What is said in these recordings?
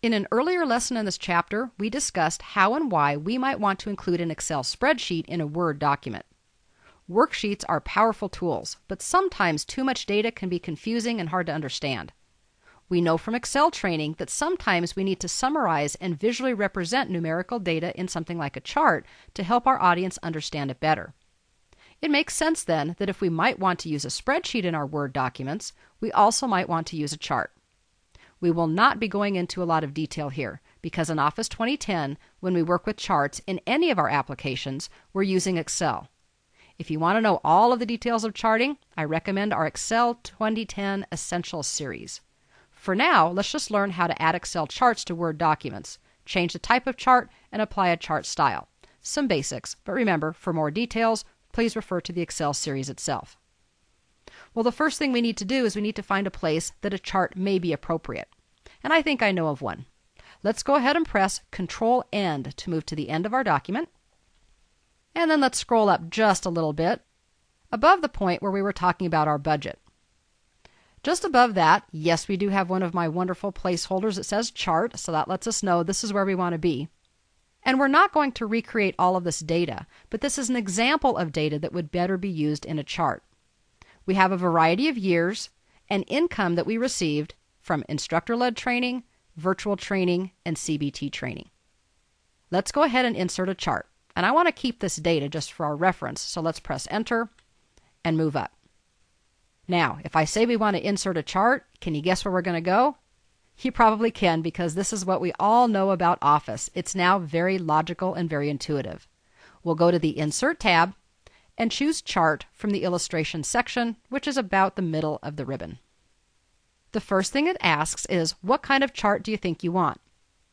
In an earlier lesson in this chapter, we discussed how and why we might want to include an Excel spreadsheet in a Word document. Worksheets are powerful tools, but sometimes too much data can be confusing and hard to understand. We know from Excel training that sometimes we need to summarize and visually represent numerical data in something like a chart to help our audience understand it better. It makes sense then that if we might want to use a spreadsheet in our Word documents, we also might want to use a chart. We will not be going into a lot of detail here because in Office 2010, when we work with charts in any of our applications, we're using Excel. If you want to know all of the details of charting, I recommend our Excel 2010 Essentials series. For now, let's just learn how to add Excel charts to Word documents, change the type of chart, and apply a chart style. Some basics, but remember, for more details, please refer to the Excel series itself. Well, the first thing we need to do is we need to find a place that a chart may be appropriate. And I think I know of one. Let's go ahead and press Control-End to move to the end of our document. And then let's scroll up just a little bit, above the point where we were talking about our budget. Just above that, yes, we do have one of my wonderful placeholders that says Chart, so that lets us know this is where we want to be. And we're not going to recreate all of this data, but this is an example of data that would better be used in a chart. We have a variety of years and income that we received from instructor-led training, virtual training, and CBT training. Let's go ahead and insert a chart. And I want to keep this data just for our reference, so let's press Enter and move up. Now, if I say we want to insert a chart, can you guess where we're going to go? You probably can, because this is what we all know about Office. It's now very logical and very intuitive. We'll go to the Insert tab and choose Chart from the Illustration section, which is about the middle of the ribbon. The first thing it asks is, what kind of chart do you think you want?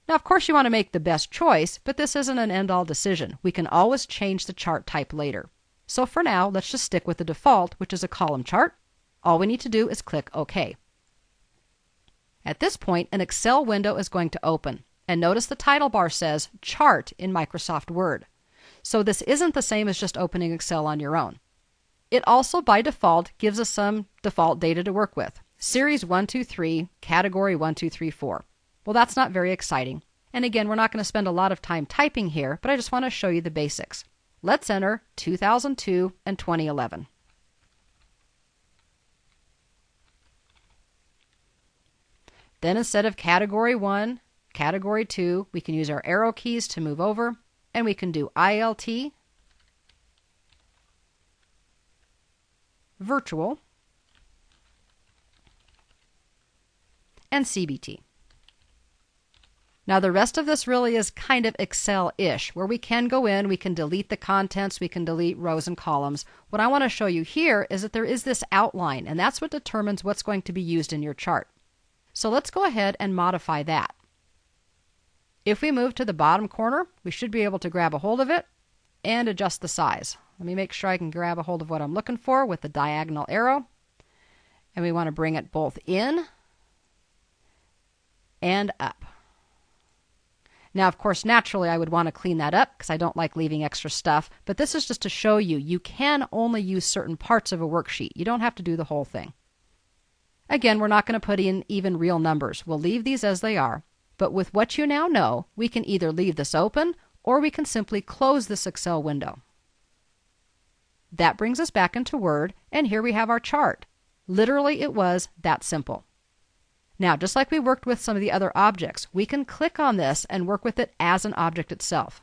Now, of course, you want to make the best choice, but this isn't an end-all decision. We can always change the chart type later. So for now, let's just stick with the default, which is a column chart. All we need to do is click OK. At this point, an Excel window is going to open. And notice the title bar says Chart in Microsoft Word. So this isn't the same as just opening Excel on your own. It also, by default, gives us some default data to work with. Series 123, Category 1234. Well, that's not very exciting. And again, we're not going to spend a lot of time typing here, but I just want to show you the basics. Let's enter 2002 and 2011. Then instead of Category 1, Category 2, we can use our arrow keys to move over, and we can do ILT, Virtual, and CBT. Now the rest of this really is kind of Excel-ish, where we can go in, we can delete the contents, we can delete rows and columns. What I want to show you here is that there is this outline, and that's what determines what's going to be used in your chart. So let's go ahead and modify that. If we move to the bottom corner, we should be able to grab a hold of it and adjust the size. Let me make sure I can grab a hold of what I'm looking for with the diagonal arrow. And we want to bring it both in and up. Now, of course, naturally, I would want to clean that up because I don't like leaving extra stuff. But this is just to show you, you can only use certain parts of a worksheet. You don't have to do the whole thing. Again, we're not going to put in even real numbers. We'll leave these as they are. But with what you now know, we can either leave this open or we can simply close this Excel window. That brings us back into Word, and here we have our chart. Literally, it was that simple. Now, just like we worked with some of the other objects, we can click on this and work with it as an object itself.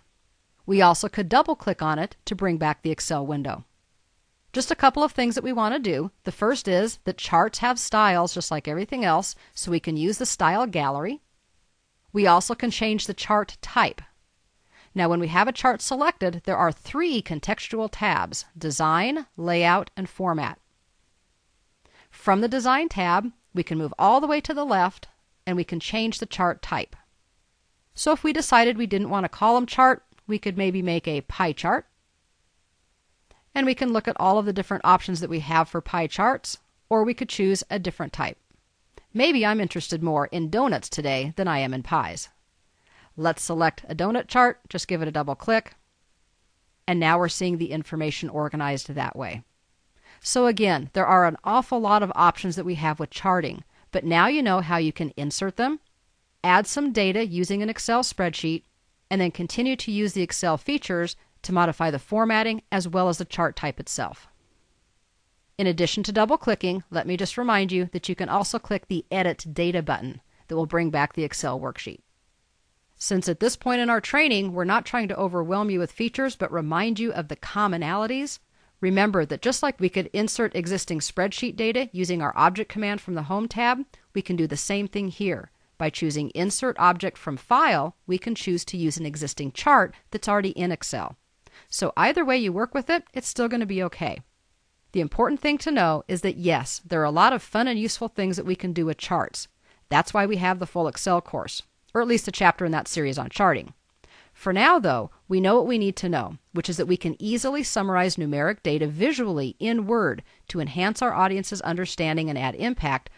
We also could double-click on it to bring back the Excel window. Just a couple of things that we want to do. The first is that charts have styles just like everything else, so we can use the Style Gallery. We also can change the chart type. Now, when we have a chart selected, there are 3 contextual tabs: Design, Layout, and Format. From the Design tab, we can move all the way to the left, and we can change the chart type. So if we decided we didn't want a column chart, we could maybe make a pie chart. And we can look at all of the different options that we have for pie charts, or we could choose a different type. Maybe I'm interested more in donuts today than I am in pies. Let's select a donut chart, just give it a double click, and now we're seeing the information organized that way. So again, there are an awful lot of options that we have with charting, but now you know how you can insert them, add some data using an Excel spreadsheet, and then continue to use the Excel features to modify the formatting as well as the chart type itself. In addition to double-clicking, let me just remind you that you can also click the Edit Data button that will bring back the Excel worksheet. Since at this point in our training, we're not trying to overwhelm you with features, but remind you of the commonalities, remember that just like we could insert existing spreadsheet data using our Object command from the Home tab, we can do the same thing here. By choosing Insert Object from File, we can choose to use an existing chart that's already in Excel. So either way you work with it, it's still going to be okay. The important thing to know is that yes, there are a lot of fun and useful things that we can do with charts. That's why we have the full Excel course, or at least a chapter in that series on charting. For now, though, we know what we need to know, which is that we can easily summarize numeric data visually in Word to enhance our audience's understanding and add impact